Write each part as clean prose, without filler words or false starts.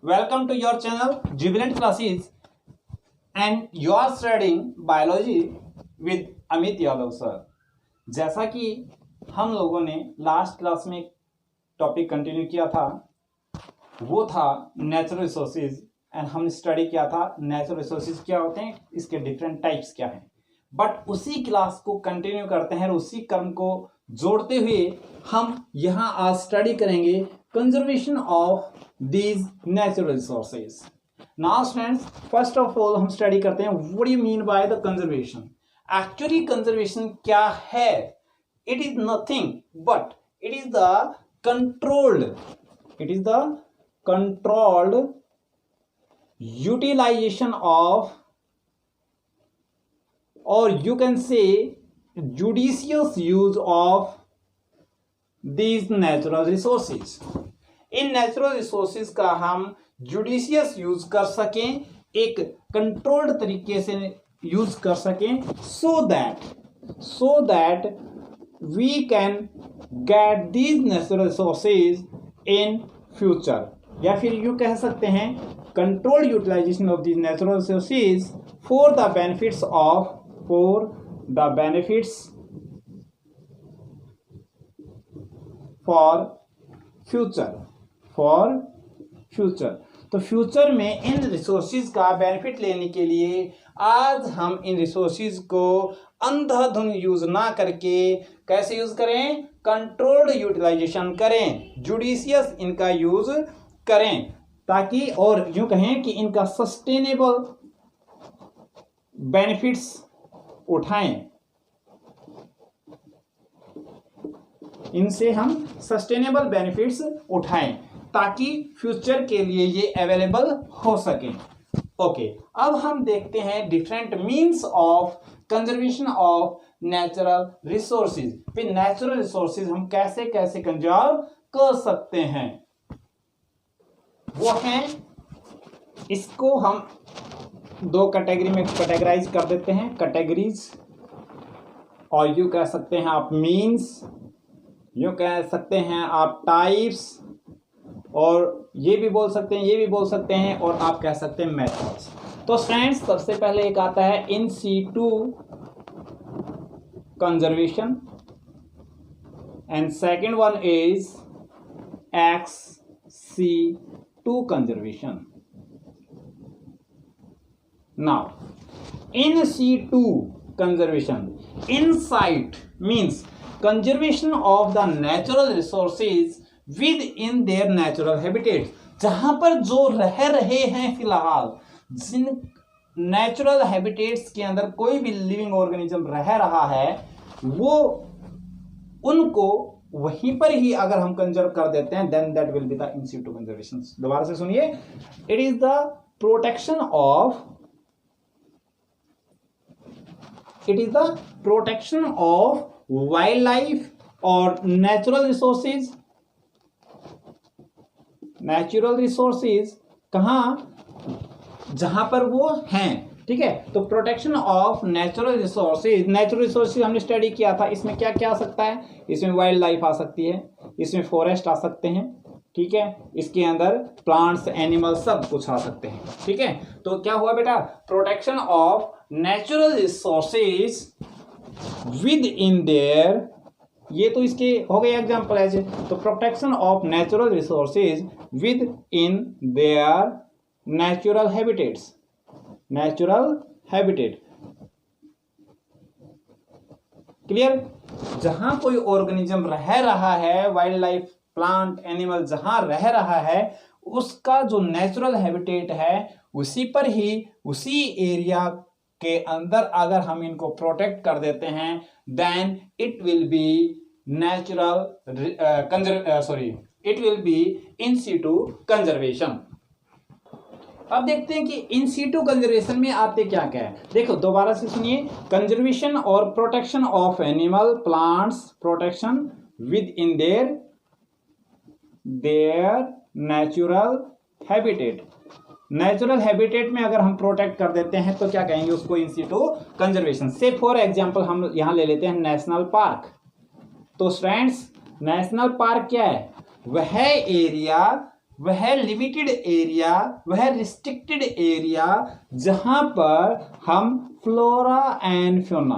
Welcome to your channel Jubilant Classes and you are studying biology with Amit Yadav sir. जैसा कि हम लोगों ने लास्ट क्लास में टॉपिक कंटिन्यू किया था, वो था नेचुरल रिसोर्सेज एंड हमने स्टडी किया था नेचुरल रिसोर्सेज क्या होते हैं, इसके डिफरेंट टाइप्स क्या हैं। बट उसी क्लास को कंटिन्यू करते हैं और उसी क्रम को जोड़ते हुए हम यहाँ आज स्टडी करेंगे conservation of these natural resources. Now students, first of all हम स्टडी करते हैं what do you mean by the conservation. Actually conservation क्या है? It is nothing but it is the controlled utilization of, or you can say judicious use of these natural resources। In natural resources का हम judicious use कर सकें, एक controlled तरीके से use कर सकें, so that we can get these natural resources in future। या फिर यूं कह सकते हैं controlled utilization of these natural resources for the benefits for future। तो फ्यूचर में इन रिसोर्सेज का बेनिफिट लेने के लिए आज हम इन रिसोर्सेज को अंधाधुन यूज ना करके कैसे यूज करें, कंट्रोल्ड यूटिलाइजेशन करें, जुडिशियस इनका यूज करें, ताकि और यूं कहें कि इनका सस्टेनेबल बेनिफिट्स उठाएं, इनसे हम सस्टेनेबल बेनिफिट्स उठाएं ताकि फ्यूचर के लिए ये अवेलेबल हो सके। ओके, अब हम देखते हैं different means of conservation of natural resources. फिर नेचुरल रिसोर्सेज हम कैसे कैसे कंजर्व कर सकते हैं, वो हैं, इसको हम दो कैटेगरी में कैटेगराइज कर देते हैं, कैटेगरीज, और यूं कह सकते हैं आप मीन्स, यूं कह सकते हैं आप टाइप्स, और ये भी बोल सकते हैं, ये भी बोल सकते हैं, और आप कह सकते हैं मेथड्स। तो फ्रेंड्स, सबसे पहले एक आता है in situ conservation and second one is ex C2 conservation। Now, in C2 conservation, insight means conservation of the natural resources within their natural habitats। जहां पर जो रह रहे हैं फिलहाल, जिन नेचुरल हैबिटेट्स के अंदर कोई भी लिविंग ऑर्गेनिज्म रह रहा है, वो उनको वहीं पर ही अगर हम कंजर्व कर देते हैं, then that will be the in situ conservation. दोबारा से सुनिए, it is the protection of wild life और नेचुरल रिसोर्सेज कहां, जहां पर वो हैं, ठीक है। तो प्रोटेक्शन ऑफ नेचुरल रिसोर्सेज हमने स्टडी किया था, इसमें क्या क्या आ सकता है, इसमें वाइल्ड लाइफ आ सकती है, इसमें फॉरेस्ट आ सकते हैं, ठीक है, इसके अंदर प्लांट्स, एनिमल, सब कुछ आ सकते हैं, ठीक है। तो क्या हुआ बेटा, protection of natural resources with in their, ये तो इसके हो गए एग्जाम्पल ऐसे। तो protection of natural resources with in their natural habitat, clear. जहां कोई ऑर्गेनिज्म रह रहा है, वाइल्ड लाइफ, प्लांट, एनिमल जहां रह रहा है, उसका जो नेचुरल हैबिटेट है, उसी पर ही, उसी एरिया के अंदर अगर हम इनको प्रोटेक्ट कर देते हैं, then it will be in situ conservation. अब देखते हैं कि इन सीटू कंजर्वेशन में आते क्या क्या है। देखो, दोबारा से सुनिए, कंजर्वेशन और protection of animal, plants, protection with in their natural habitat में अगर हम प्रोटेक्ट कर देते हैं तो क्या कहेंगे उसको, इन सीटू कंजर्वेशन। से फॉर एग्जांपल हम यहां ले लेते हैं नेशनल पार्क। तो फ्रेंड्स, नेशनल पार्क क्या है, वह एरिया वह लिमिटेड एरिया, वह रिस्ट्रिक्टेड एरिया जहां पर हम flora and fauna,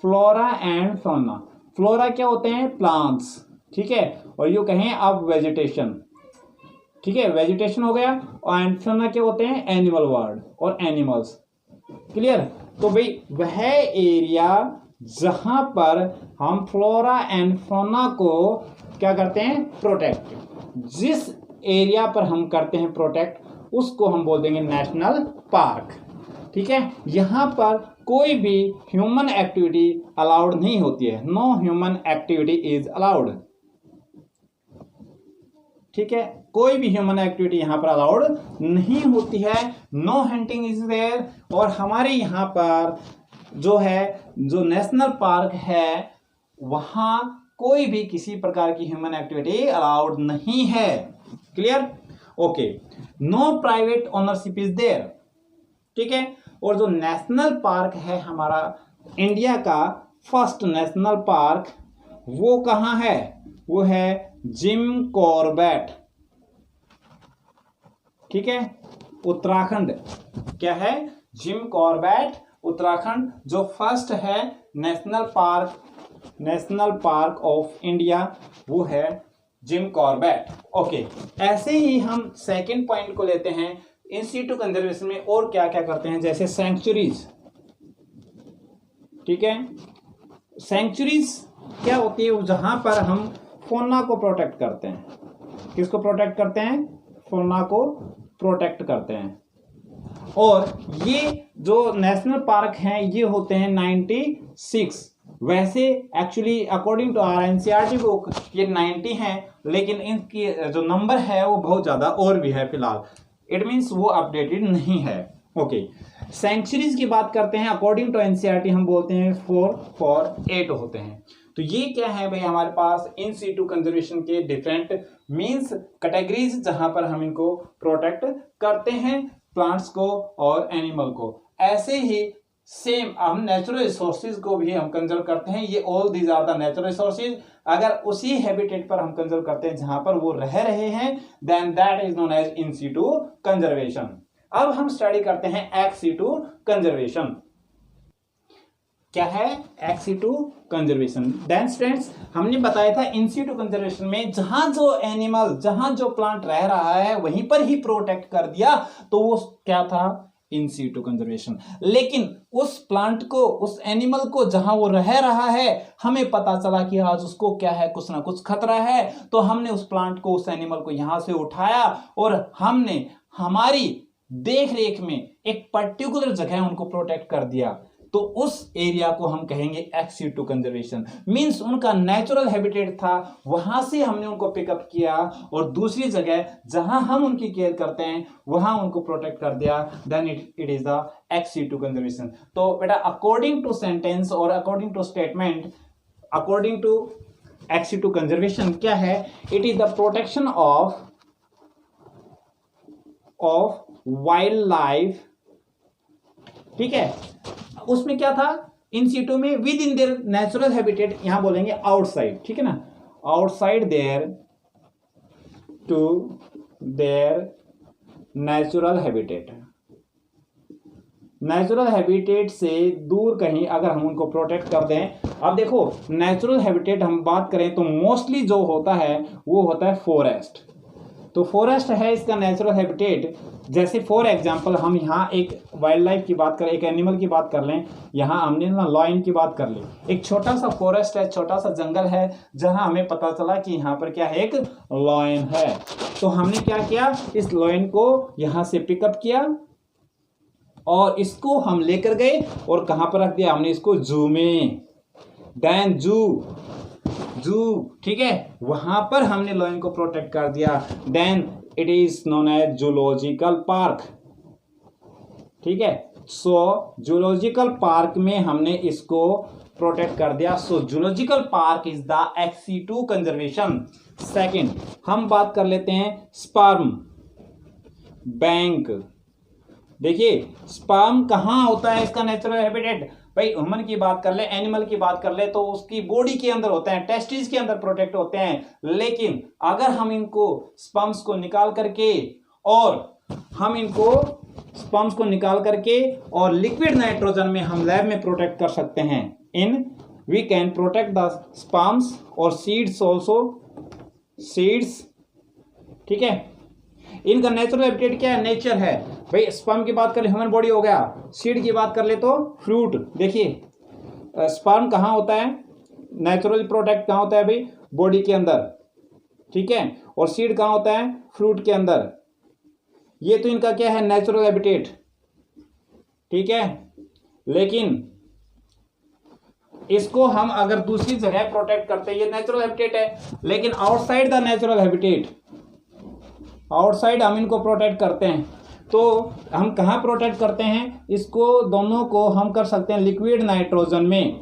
flora and fauna, flora क्या होते हैं? प्लांट्स, ठीक है, और यू कहें अब वेजिटेशन, ठीक है, वेजिटेशन हो गया, और एंड फौना क्या होते हैं? एनिमल वर्ल्ड और एनिमल्स। क्लियर? तो भाई वह एरिया जहां पर हम फ्लोरा एंड फौना को क्या करते हैं? प्रोटेक्ट। जिस एरिया पर हम करते हैं प्रोटेक्ट उसको हम बोल देंगे नेशनल पार्क, ठीक है। यहां पर कोई भी ह्यूमन एक्टिविटी अलाउड नहीं होती है, no human activity is allowed, ठीक है, कोई भी ह्यूमन एक्टिविटी यहां पर अलाउड नहीं होती है, नो हंटिंग इज देयर। और हमारे यहां पर जो है, जो नेशनल पार्क है, वहां कोई भी किसी प्रकार की ह्यूमन एक्टिविटी अलाउड नहीं है। Clear? Okay. No private ownership is there, ठीक है। और जो नेशनल पार्क है हमारा इंडिया का फर्स्ट नेशनल पार्क, वो कहां है? वो है जिम कॉर्बेट, ठीक है, उत्तराखंड। क्या है? जिम कॉर्बेट, उत्तराखंड, जो फर्स्ट है नेशनल पार्क ऑफ इंडिया, वो है जिम कॉर्बेट। ओके। ऐसे ही हम सेकंड पॉइंट को लेते हैं, इन सीटू कंजर्वेशन में और क्या क्या करते हैं, जैसे सैंक्चुरीज, ठीक है। सैंक्चुरीज क्या होती है? जहां पर हम फौना को प्रोटेक्ट करते हैं। किसको प्रोटेक्ट करते हैं? फौना को प्रोटेक्ट करते हैं। और ये जो नेशनल पार्क हैं ये होते हैं 96। वैसे actually according to our NCERT book ये 90 हैं, लेकिन इनकी जो नंबर है वो बहुत ज्यादा और भी है फिलहाल, इट मीन्स वो अपडेटेड नहीं है। ओके। सेंचुरीज की बात करते हैं, अकॉर्डिंग टू एनसीईआरटी हम बोलते हैं 4 होते हैं। तो ये क्या है भाई? हमारे पास इन सीटू कंजर्वेशन के डिफरेंट मींस कैटेगरीज, जहां पर हम इनको प्रोटेक्ट करते हैं, प्लांट्स को और एनिमल को। ऐसे ही सेम हम नेचुरल रिसोर्सेज को भी हम कंजर्व करते हैं। ये all these are the natural resources. अगर उसी हैबिटेट पर हम कंजर्व करते हैं जहां पर वो रह रहे हैं, then that is known as in situ conservation. अब हम स्टडी करते हैं एक्स सीटू कंजर्वेशन। क्या है ex situ conservation? Then students, हमने बताया था इन सीटू कंजर्वेशन में जहां जो एनिमल, जहां जो प्लांट रह रहा है वहीं पर ही प्रोटेक्ट कर दिया, तो वो क्या था? In situ conservation. लेकिन उस प्लांट को, उस एनिमल को जहां वो रह रहा है, हमें पता चला कि आज उसको क्या है, कुछ ना कुछ खतरा है, तो हमने उस प्लांट को, उस एनिमल को यहां से उठाया और हमने हमारी देख रेख में एक पर्टिकुलर जगह उनको प्रोटेक्ट कर दिया, तो उस एरिया को हम कहेंगे एक्स सीटू कंजर्वेशन। मींस उनका नेचुरल हैबिटेट था, वहां से हमने उनको पिकअप किया और दूसरी जगह जहां हम उनकी केयर करते हैं वहां उनको प्रोटेक्ट कर दिया, then it is the ex situ conservation. तो बेटा अकॉर्डिंग टू सेंटेंस और according to statement, according to ex situ conservation क्या है? It is the protection of wild life, ठीक है। उसमें क्या था? इन सीटू में within their natural habitat, यहां बोलेंगे आउटसाइड, ठीक है ना, outside their to their natural habitat, natural habitat से दूर कहीं अगर हम उनको प्रोटेक्ट कर दें। अब देखो नेचुरल हैबिटेट हम बात करें तो मोस्टली जो होता है वो होता है फॉरेस्ट। तो फॉरेस्ट है इसका नेचुरल हैबिटेट। जैसे फॉर एग्जांपल हम यहाँ एक वाइल्ड लाइफ की बात करें, एक एनिमल की बात कर लें, यहाँ हमने ना लॉयन की बात कर ली। एक छोटा सा फॉरेस्ट है, छोटा सा जंगल है, जहाँ हमें पता चला कि यहाँ पर क्या है, एक लॉयन है। तो हमने क्या किया? इस लॉयन को यहाँ से पिकअप किया और इसको हम लेकर गए और कहाँ पर रख दिया? हमने इसको जू में। देन जू, ठीक है, वहां पर हमने लॉयन को प्रोटेक्ट कर दिया। Then it is known as zoological park, ठीक है। सो जूलॉजिकल पार्क में हमने इसको प्रोटेक्ट कर दिया। So zoological park is the ex situ conservation. Second हम बात कर लेते हैं स्पर्म बैंक। देखिए स्पर्म कहां होता है, इसका नेचुरल हैबिटेट भाई ह्यूमन की बात कर ले, एनिमल की बात कर ले, तो उसकी बॉडी के अंदर होते हैं, टेस्टिस के अंदर प्रोटेक्ट होते हैं। लेकिन अगर हम इनको स्पर्म्स को निकाल करके और लिक्विड नाइट्रोजन में हम लैब में प्रोटेक्ट कर सकते हैं। We can protect the sperms और सीड्स ऑल्सो, सीड्स, ठीक है। इनका नेचुरल हैबिटेट क्या है? नेचर है। भाई स्पर्म की बात कर ले, ह्यूमन बॉडी हो गया। सीड की बात कर ले तो फ्रूट। देखिए स्पर्म कहाँ होता है? नेचुरली प्रोटेक्ट कहाँ होता है भाई? बॉडी के अंदर, ठीक है। और सीड कहाँ होता है? फ्रूट के अंदर। ये तो इनका क्या है? नेचुरल हैबिटेट, ठीक है। लेकिन इसको हम अगर दूसरी जगह प्रोटेक्ट करते हैं, ये नेचुरल हैबिटेट है, लेकिन outside the natural habitat, outside हम इनको प्रोटेक्ट करते हैं, तो हम कहाँ प्रोटेक्ट करते हैं? इसको दोनों को हम कर सकते हैं लिक्विड नाइट्रोजन में।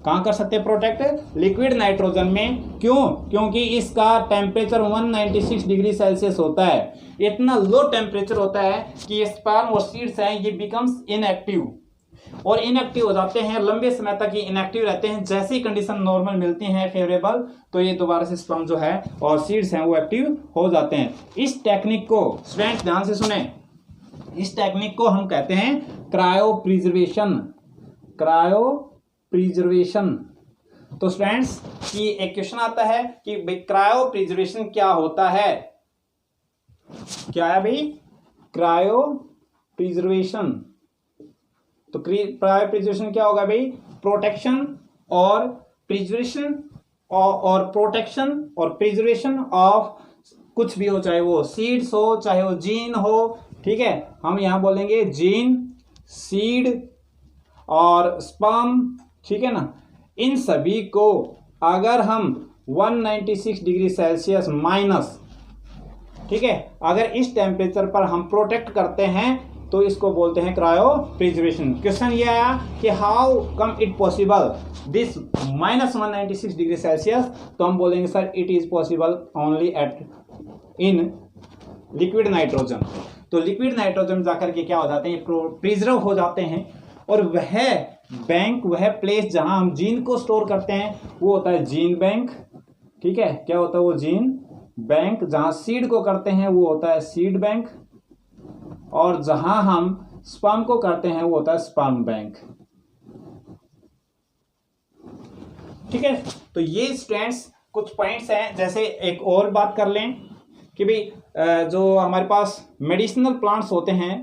कहाँ कर सकते हैं प्रोटेक्ट? लिक्विड नाइट्रोजन में। क्यों? क्योंकि इसका टेम्परेचर 196 डिग्री सेल्सियस होता है। इतना लो टेम्परेचर होता है कि स्पर्म और सीड्स हैं, ये बिकम्स इनएक्टिव, और इनएक्टिव हो जाते हैं, लंबे समय तक ये इनएक्टिव रहते हैं। जैसे ही कंडीशन नॉर्मल मिलती हैं, फेवरेबल, तो ये दोबारा से स्पर्म जो है और सीड्स हैं वो एक्टिव हो जाते हैं। इस टेक्निक को स्टूडेंट ध्यान से सुने, इस टेक्निक को हम कहते हैं क्रायो प्रिजर्वेशन। Cryo preservation. तो स्टूडेंट्स की एक क्वेश्चन आता है कि भाई क्रायो प्रिजर्वेशन क्या होता है? क्या है भाई क्रायो प्रिजर्वेशन? तो क्रायो प्रिजर्वेशन क्या होगा भाई? प्रोटेक्शन और प्रिजर्वेशन और प्रोटेक्शन और प्रिजर्वेशन ऑफ कुछ भी हो, चाहे वो सीड्स हो, चाहे वो जीन हो, ठीक है। हम यहां बोलेंगे जीन, सीड और स्पर्म, ठीक है ना। इन सभी को अगर हम 196 डिग्री सेल्सियस माइनस, ठीक है, अगर इस टेम्परेचर पर हम प्रोटेक्ट करते हैं तो इसको बोलते हैं क्रायो प्रिजर्वेशन। क्वेश्चन ये आया कि how come it possible this -196 degree Celsius, तो हम बोलेंगे sir it is possible only at in liquid nitrogen. तो लिक्विड नाइट्रोजन जाकर के क्या हो जाते हैं? प्रिजर्व हो जाते हैं, और वह बैंक, वह प्लेस जहां हम जीन को स्टोर करते हैं वो होता है जीन बैंक, ठीक है। क्या होता है वो? Gene bank. जहां सीड को करते हैं वो होता है सीड बैंक, और जहां हम स्पर्म को करते हैं वो होता है स्पर्म बैंक, ठीक है। तो ये स्टूडेंट्स कुछ पॉइंट्स हैं। जैसे एक और बात कर लें कि भाई जो हमारे पास मेडिसिनल प्लांट्स होते हैं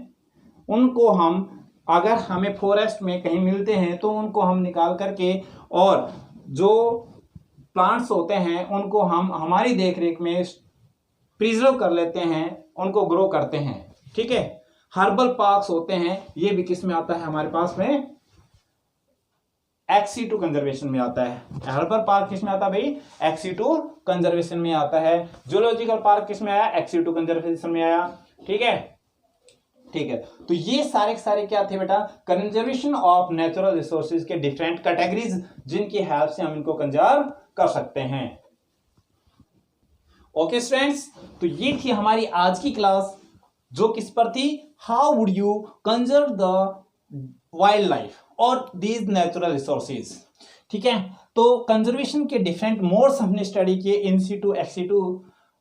उनको हम, अगर हमें फॉरेस्ट में कहीं मिलते हैं तो उनको हम निकाल करके, और जो प्लांट्स होते हैं उनको हम हमारी देखरेख में प्रिजर्व कर लेते हैं, उनको ग्रो करते हैं, ठीक है। हर्बल पार्क्स होते हैं, ये भी किस में आता है? हमारे पास में एक्सी2 कंजर्वेशन में आता है। हर्बल पार्क किस में आता है भाई? एक्सी2 कंजर्वेशन में आता है। जूलॉजिकल पार्क किस में आया? एक्सी2 कंजर्वेशन में आया, ठीक है, ठीक है। तो ये सारे के सारे क्या थे बेटा? कंजर्वेशन ऑफ नेचुरल रिसोर्सेज के डिफरेंट कैटेगरीज, जिनकी हेल्प से हम इनको कंजर्व कर सकते हैं। ओके स्टूडेंट्स, तो ये थी हमारी आज की क्लास, जो किस पर थी? How would you conserve the wild life और दीज नेचुरल रिसोर्सेज, ठीक है। तो कंजर्वेशन के डिफरेंट मोड्स हमने स्टडी किए, इन सीटू, एक्सी2,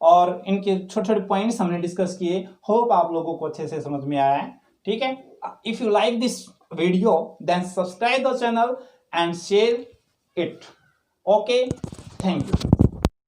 और इनके छोटे छोटे पॉइंट्स हमने डिस्कस किए। होप आप लोगों को अच्छे से समझ में आया है, ठीक है। If you like this video then subscribe the channel and share it. Okay, thank you.